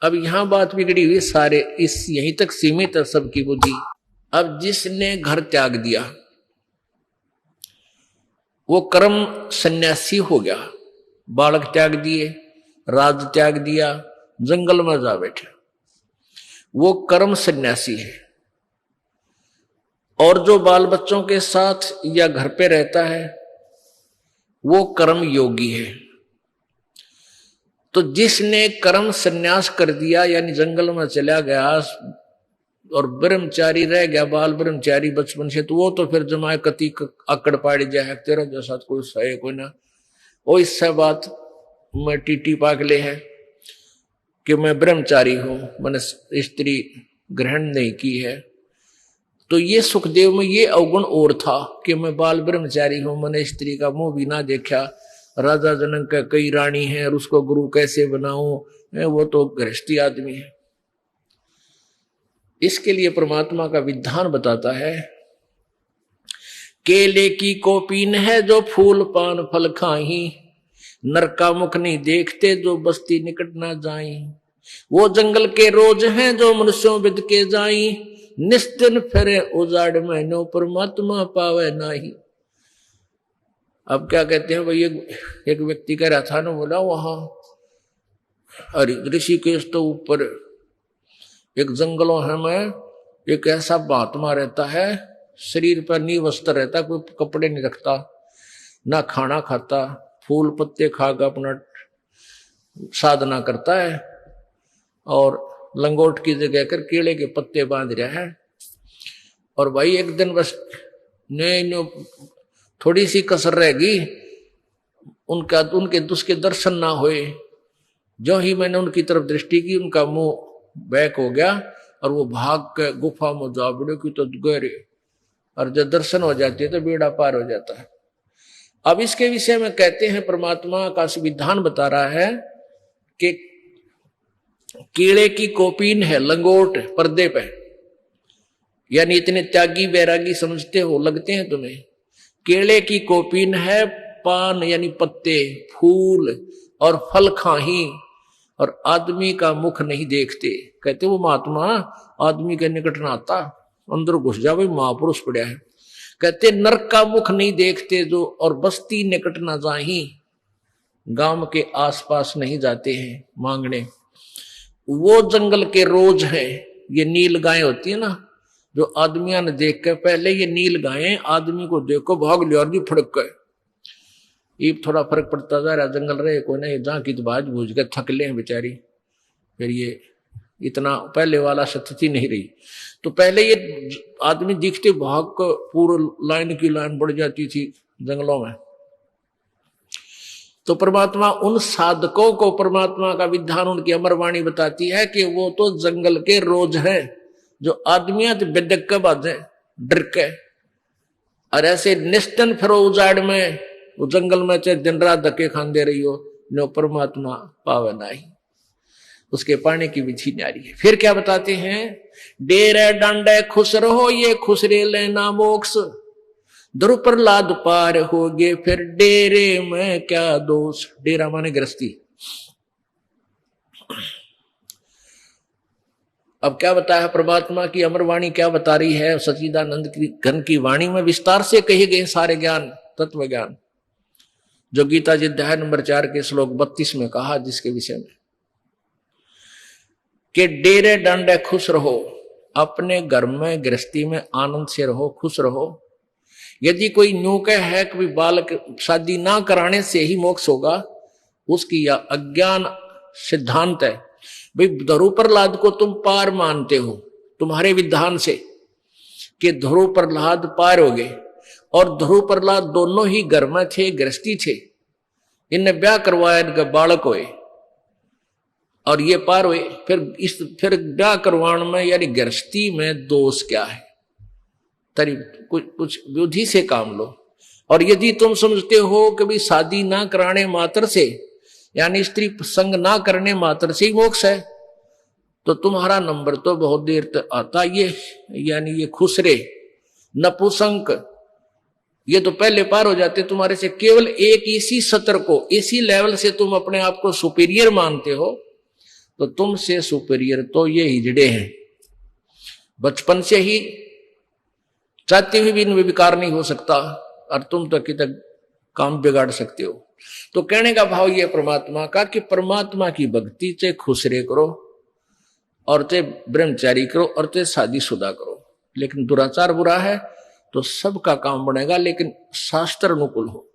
अब यहां बात बिगड़ी हुई, सारे इस यहीं तक सीमित है सबकी बुद्धि। अब जिसने घर त्याग दिया वो कर्म सन्यासी हो गया, बालक त्याग दिए, राज त्याग दिया, जंगल में जा बैठे, वो कर्म सन्यासी है। और जो बाल बच्चों के साथ या घर पे रहता है वो कर्म योगी है। तो जिसने कर्म सन्यास कर दिया यानी जंगल में चला गया और ब्रह्मचारी रह गया, बाल ब्रह्मचारी बचपन से, तो वो तो फिर जमाए कति अकड़ पाड़ी जाए, तेरा जैसा कोई सहे कोई ना। वो इससे बात मैं टीटी पागले है कि मैं ब्रह्मचारी हूं, मैंने स्त्री ग्रहण नहीं की है। तो ये सुखदेव में ये अवगुण और था कि मैं बाल ब्रह्मचारी हूं, मैंने स्त्री का मुंह भी ना देखा, राजा जनक का कई रानी है और उसको गुरु कैसे बनाऊं, वो तो गृहस्थी आदमी है। इसके लिए परमात्मा का विधान बताता है, केले की कोपीन है जो फूल पान फल खाही, नर का मुख नहीं देखते जो बस्ती निकट ना जाई, वो जंगल के रोज हैं जो मनुष्यों बिद के जाई, निस्तिन फिरे उजाड़ में नो परमात्मा पावे नाही। अब क्या कहते हैं भाई, एक व्यक्ति कह रहा था ना, बोला वहां ऋषिकेश तो ऊपर एक जंगलों है में एक ऐसा महात्मा रहता है, शरीर पर नी वस्त्र रहता, कोई कपड़े नहीं रखता, ना खाना खाता, फूल पत्ते खाकर अपना साधना करता है और लंगोट की जगह कर केले के पत्ते बांध रहा है। और भाई एक दिन बस ने थोड़ी सी कसर रहेगी, उनके उसके दर्शन ना हुए, जो ही मैंने उनकी तरफ दृष्टि की उनका मुंह बैक हो गया और वो भाग के गुफा में जा बड़े की तो गहरे, और जब दर्शन हो जाती है तो बेड़ा पार हो जाता है। अब इसके विषय में कहते हैं, परमात्मा का विधान बता रहा है कि कीड़े की कोपीन है, लंगोट पर्दे पे, यानी इतने त्यागी वैरागी समझते हो, लगते हैं तुम्हें। केले की कोपीन है, पान यानी पत्ते, फूल और फल खाही, और आदमी का मुख नहीं देखते। कहते वो महात्मा आदमी के निकट ना आता, अंदर घुस जा, भाई महापुरुष पड़ा है। कहते नरक का मुख नहीं देखते जो, और बस्ती निकट ना जाही, गांव के आसपास नहीं जाते हैं मांगने। वो जंगल के रोज है, ये नील गाय होती है ना, जो आदमियों ने देख के, पहले ये नील गायें आदमी को देखो भाग लिया और फड़क गए, ये थोड़ा फर्क पड़ता जा रहा, जंगल रहे कोई नहीं, जहां की तो बाज बूझ के थक ले बेचारी, फिर ये इतना पहले वाला स्थिति नहीं रही। तो पहले ये आदमी दिखते भाग को पूरा लाइन की लाइन बढ़ जाती थी जंगलों में। तो परमात्मा उन साधकों को, परमात्मा का विधान उनकी अमरवाणी बताती है कि वो तो जंगल के रोज हैं, जो आदमियां तो बेदक के बाजे डर के, और ऐसे निस्तन फिरो उजाड़ में, वो जंगल में चाहे दिन रात धक्के खान दे रही हो, नो परमात्मा पावे नाही, उसके पाने की विधि न्यारी है। फिर क्या बताते हैं, डेरे डांडे खुश रहो ये खुसरे लेना मोक्ष, ध्रुव प्रहलाद पार हो गए फिर डेरे में क्या दोष। डेरा माने गृहस्थी। अब क्या बताया परमात्मा की अमरवाणी क्या बता रही है, सच्चिदानंद की घन की वाणी में विस्तार से कहे गए सारे ज्ञान, तत्व ज्ञान, जो गीता जी अध्याय नंबर 4 के श्लोक 32 में कहा, जिसके विषय में कि डेरे डंडे खुश रहो, अपने घर में गृहस्थी में आनंद से रहो, खुश रहो। यदि कोई न्यू के है कि बालक शादी ना कराने से ही मोक्ष होगा, उसकी यह अज्ञान सिद्धांत है। भाई ध्रुव प्रहलाद को तुम पार मानते हो तुम्हारे विधान से कि ध्रुव प्रहलाद पार हो गए, और ध्रुव प्रहलाद दोनों ही घर में थे, गृहस्थी थे, इनने ब्याह करवाया, इनका बालक हुए और ये पार हुए। फिर ब्याह करवाने में यानी गृहस्थी में दोष क्या है, तरी कुछ बुद्धि से काम लो। और यदि तुम समझते हो कि भाई शादी ना कराने मात्र से यानी स्त्री संग ना करने मात्र से ही मोक्ष है, तो तुम्हारा नंबर तो बहुत देर तक आता। ये यानी ये खुसरे नपुसंक ये तो पहले पार हो जाते तुम्हारे से। केवल एक इसी सत्र को, इसी लेवल से तुम अपने आप को सुपीरियर मानते हो, तो तुमसे सुपीरियर तो ये हिजड़े हैं। बचपन से ही चाहते हुए भी इनमें विकार नहीं हो सकता, और तुम तो कि तक काम बिगाड़ सकते हो। तो कहने का भाव ये परमात्मा का कि परमात्मा की भक्ति से खुश रह करो, और ते ब्रह्मचारी करो, और ते शादीशुदा करो। लेकिन दुराचार बुरा है तो सबका काम बनेगा, लेकिन शास्त्र अनुकूल हो।